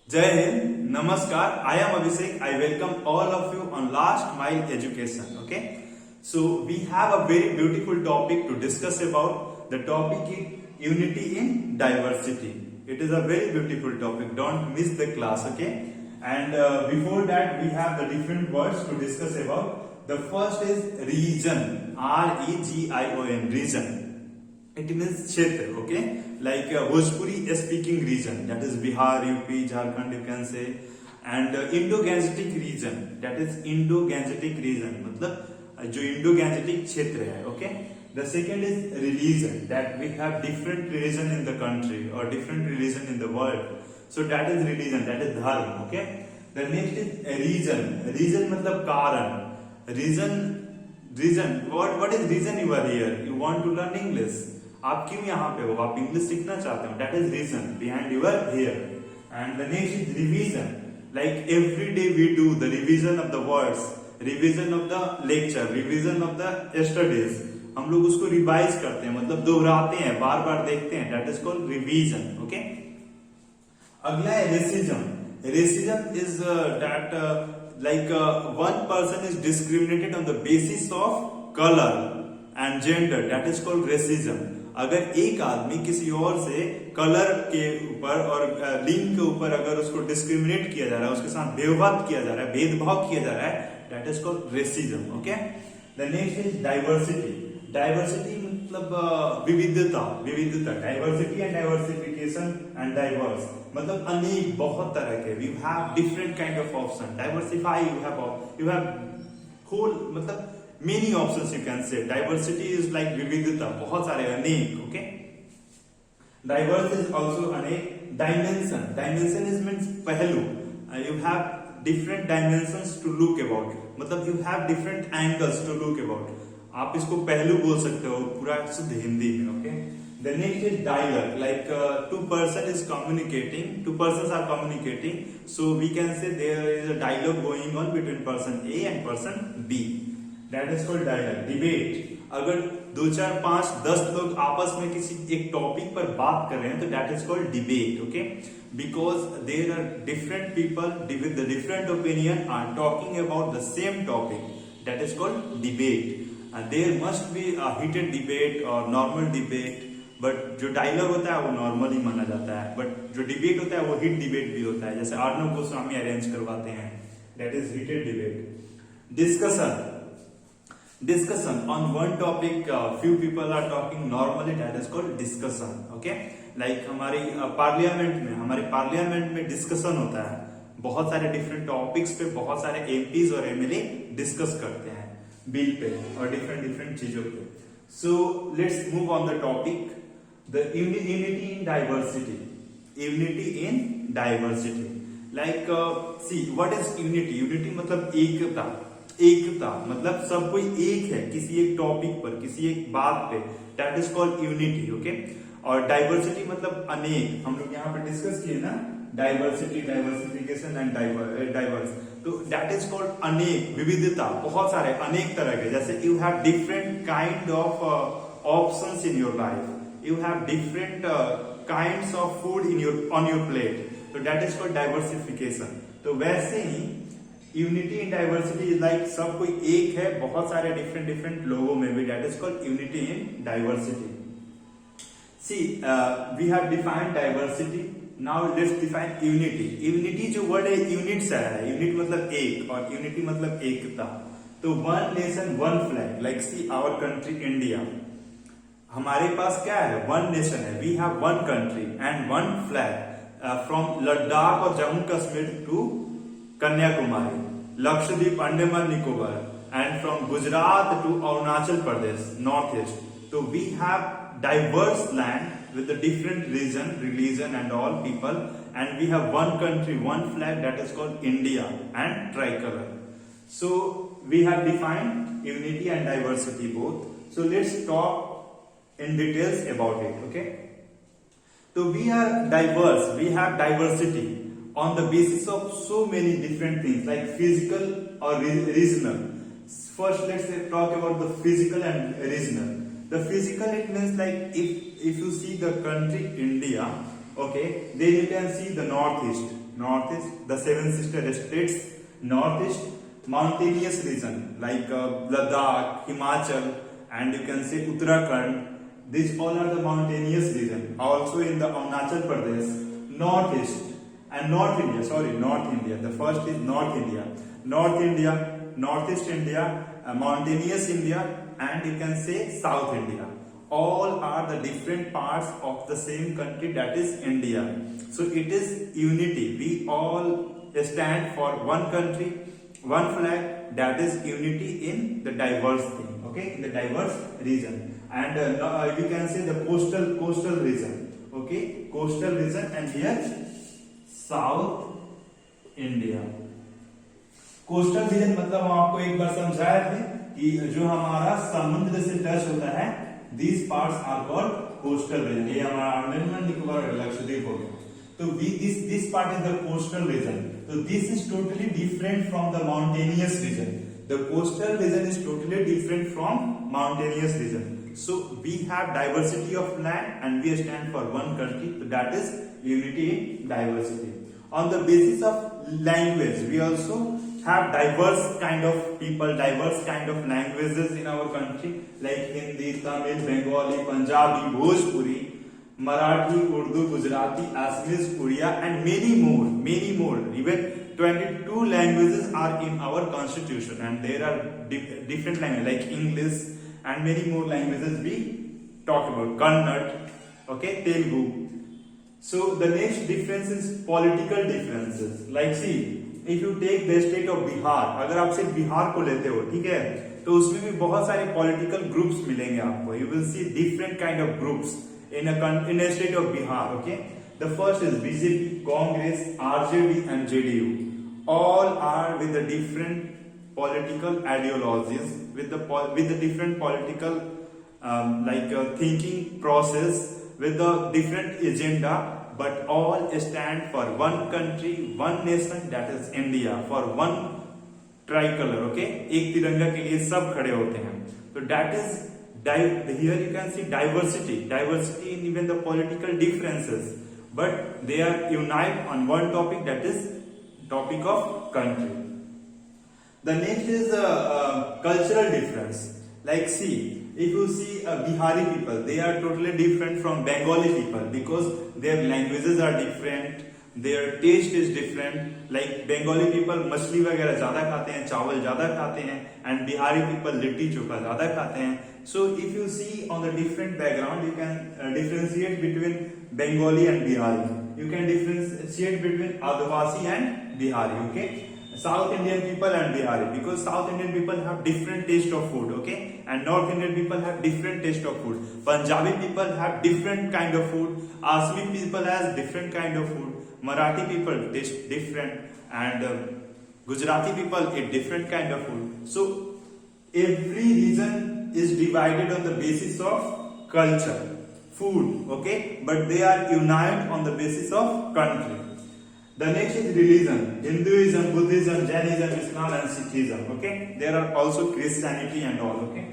Jai Hind, Namaskar. I am Abhishek. I welcome all of you on Last Mile Education. Okay, so we have a very beautiful topic to discuss about. The topic is unity in diversity. It is a very beautiful topic. Don't miss the class. Okay, and before that we have the different words to discuss about. The first is region. REGION. Region. It means kshetra, okay? Like Bhojpuri speaking region, that is Bihar, UP, Jharkhand, you can say. And Indo-Gangetic region, that is Indo-Gangetic region, मतलब जो Indo-Gangetic क्षेत्र है, okay? The second is religion, that we have different religion in the country or different religion in the world. So that is religion, that is dharma, okay? The next is region. Region मतलब कारण. Reason. What is reason you are here? You want to learn English. आप क्यों यहाँ पे हो? आप English सीखना चाहते हो. That is reason behind your here. And the next is revision. Like every day we do the revision of the words, revision of the lecture, revision of the studies. हम लोग उसको रिवाइज करते हैं, मतलब दोहराते हैं, बार बार देखते हैं. That is called revision. Okay. अगला है racism. Racism is that like one person is discriminated on the basis of color and gender. That is called racism. अगर एक आदमी किसी और से कलर के ऊपर और लिंग के ऊपर अगर उसको डिस्क्रिमिनेट किया जा रहा है, उसके साथ भेदभाव किया जा रहा है, भेदभाव किया जा रहा है, that is called racism. Okay. The next is diversity. Diversity मतलब विविधता. Diversity and diversification and diverse मतलब अनेक, बहुत तरह के. We have different kind of option. Diversify you have whole मतलब many options you can say. Diversity is like vividhata, बहुत सारे, अनेक. Okay. Diverse is also अनेक. Dimension is means पहलू. You have different dimensions to look about. मतलब you have different angles to look about. आप इसको पहलू बोल सकते हो पूरा शुद्ध हिंदी में. Okay. The next is dialogue. Like two persons are communicating. So we can say there is a dialogue going on between person A and person B. That is called dialogue. Debate. अगर 2, 4, 5, 10 लोग आपस में किसी एक topic पर बात कर रहे हैं तो that is called debate. Okay, because there are different people with the different opinion are talking about the same topic. That is called debate. And there must be a heated debate or normal debate. But जो dialogue होता है वो normal ही माना जाता है, but जो debate होता है वो हीट डिबेट भी होता है, जैसे अर्नब गोस्वामी अरेंज करवाते हैं. That is heated debate. Discussion on one topic, few people are talking normally, that is called discussion. Okay, like हमारे पार्लियामेंट में डिस्कशन होता है, बहुत सारे डिफरेंट टॉपिक्स पे बहुत सारे एमपीज और एमएलए डिस्कस करते हैं बिल पे और डिफरेंट चीजों पे. So let's move on the topic, the unity in diversity. Like see what is unity. Unity मतलब एकता मतलब सब कोई एक है किसी एक टॉपिक पर, किसी एक बात पे. That is called unity. Okay. और डाइवर्सिटी मतलब अनेक. हम लोग यहाँ पे डिस्कस किए ना, डाइवर्सिटी, डाइवर्सिफिकेशन एंड डाइवर्स. तो दैट इज कॉल्ड अनेक, विविधता, बहुत सारे अनेक तरह के. जैसे you have different kind of options in your life, you have different kinds of food on your plate. तो दैट इज कॉल्ड डाइवर्सिफिकेशन. तो वैसे ही unity in diversity is like सब कोई एक है बहुत सारे डिफरेंट लोगों में भी. That is called unity in diversity. See we have defined diversity. Now let's define unity. Unity जो वर्ड है यूनिट से आया है. यूनिट मतलब एक और यूनिटी मतलब एकता. तो one nation one flag. Like see our country India. हमारे पास क्या है? वन नेशन है. We have one country and one flag. From Ladakh और Jammu Kashmir to Kanyakumari, Lakshadweep, Andaman Nicobar, and from Gujarat to Arunachal Pradesh, northeast. So we have diverse land with the different religion and all people, and we have one country, one flag, that is called India, and tricolor. So we have defined unity and diversity both. So let's talk in details about it. Okay. So we are diverse. We have diversity on the basis of so many different things like physical or regional. First let's talk about the physical and regional. The physical, it means like if you see the country India, okay, then you can see the northeast. Northeast. The seven sister states, Northeast. Mountainous region like Ladakh, Himachal, and you can say Uttarakhand. These all are the mountainous region. Also in the Arunachal Pradesh, Northeast and North India. Sorry, North India. The first is North India. North India, Northeast India, mountainous India, and you can say South India. All are the different parts of the same country, that is India. So it is unity. We all stand for one country, one flag, that is unity in the diverse thing, okay, in the diverse region. And you can say the coastal region, okay, coastal region, and here South India. Coastal region मतलब हम आपको एक बार समझाए थे कि जो हमारा समुद्र से टच होता है, these parts are called coastal region. ये हमारा अंडमान निकोबार लक्षद्वीप हो गया. तो this part is the coastal region. So this is totally different from the mountainous region. The coastal region is totally different from mountainous region. So we have diversity of land and we stand for one country. So that is unity in diversity. On the basis of language, we also have diverse kind of people, diverse kind of languages in our country like Hindi, Tamil, Bengali, Punjabi, Bhojpuri, Marathi, Urdu, Gujarati, Assamese, Oriya, and many more. Even 22 languages are in our constitution, and there are different languages like English and many more languages we talk about. Kannada, okay, Telugu. So the next difference is political differences. Like see, if you take the state of Bihar, अगर आप सिर्फ बिहार को लेते हो, ठीक है, तो उसमें भी बहुत सारे political groups मिलेंगे आपको. You will see different kind of groups in a state of Bihar. Okay, the first is BJP, Congress, RJD, and JDU. All are with the different political ideologies, with the different political thinking process, with the different agenda, but all stand for one country, one nation, that is India, for one tricolor. Okay, एक तिरंगा के लिए सब खड़े होते हैं. So that is here you can see diversity in even the political differences, but they are unite on one topic, that is topic of country. The next is cultural difference. Like see, if you see Bihari people, they are totally different from Bengali people because their languages are different, their taste is different. Like Bengali people मछली वगैरह ज़्यादा खाते हैं, चावल ज़्यादा खाते हैं, and Bihari people litti chokha ज़्यादा खाते हैं. So if you see on the different background, you can differentiate between Bengali and Bihari. You can differentiate between Adivasi and Bihari. Okay. South Indian people and Bihari, because South Indian people have different taste of food, okay, and North Indian people have different taste of food. Punjabi people have different kind of food. Assamese people has different kind of food. Marathi people taste different, and Gujarati people eat different kind of food. So every region is divided on the basis of culture, food, okay, but they are united on the basis of country. The next is religion: Hinduism, Buddhism, Jainism, Islam, and Sikhism. Okay, there are also Christianity and all. Okay,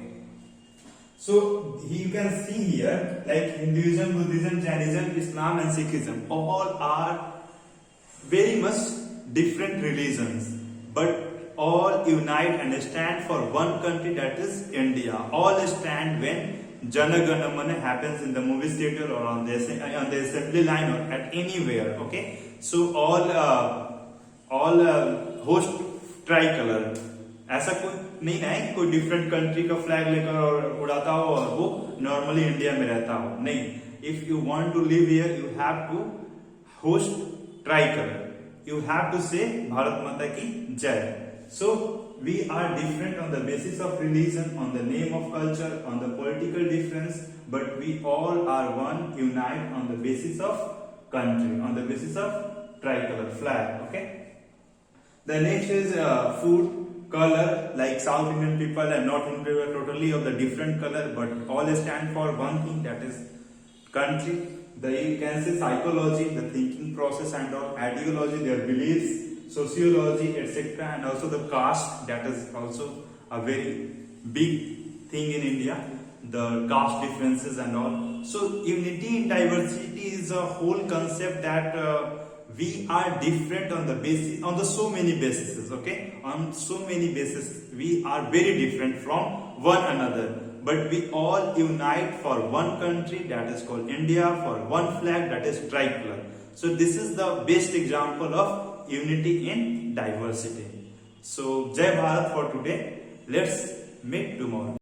so you can see here like Hinduism, Buddhism, Jainism, Islam, and Sikhism. All are very much different religions, but all unite and stand for one country, that is India. All stand when Jana Gana Mana happens in the movie theater or on the assembly line or at anywhere. Okay, so all host tricolor. ऐसा कोई नहीं है कोई different country का flag लेकर और उड़ाता हो और वो नॉर्मली इंडिया में रहता हो. नहीं, if you want to live here you have to host tricolor. You have to say Bharat Mata ki Jai. So we are different on the basis of religion, on the name of culture, on the political difference, but we all are one, unite on the basis of country, on the basis of tricolor flag. Okay. The next is food, color. Like South Indian people and North Indian people are totally of the different color, but all stand for one thing, that is country. You can say psychology, the thinking process and all, ideology, their beliefs, sociology, etc., and also the caste. That is also a very big thing in India, the caste differences and all. So unity in diversity is a whole concept that we are different on the so many bases. Okay, on so many bases we are very different from one another, but we all unite for one country, that is called India, for one flag, that is tricolor. So this is the best example of unity in diversity. So Jai Bharat for today. Let's meet tomorrow.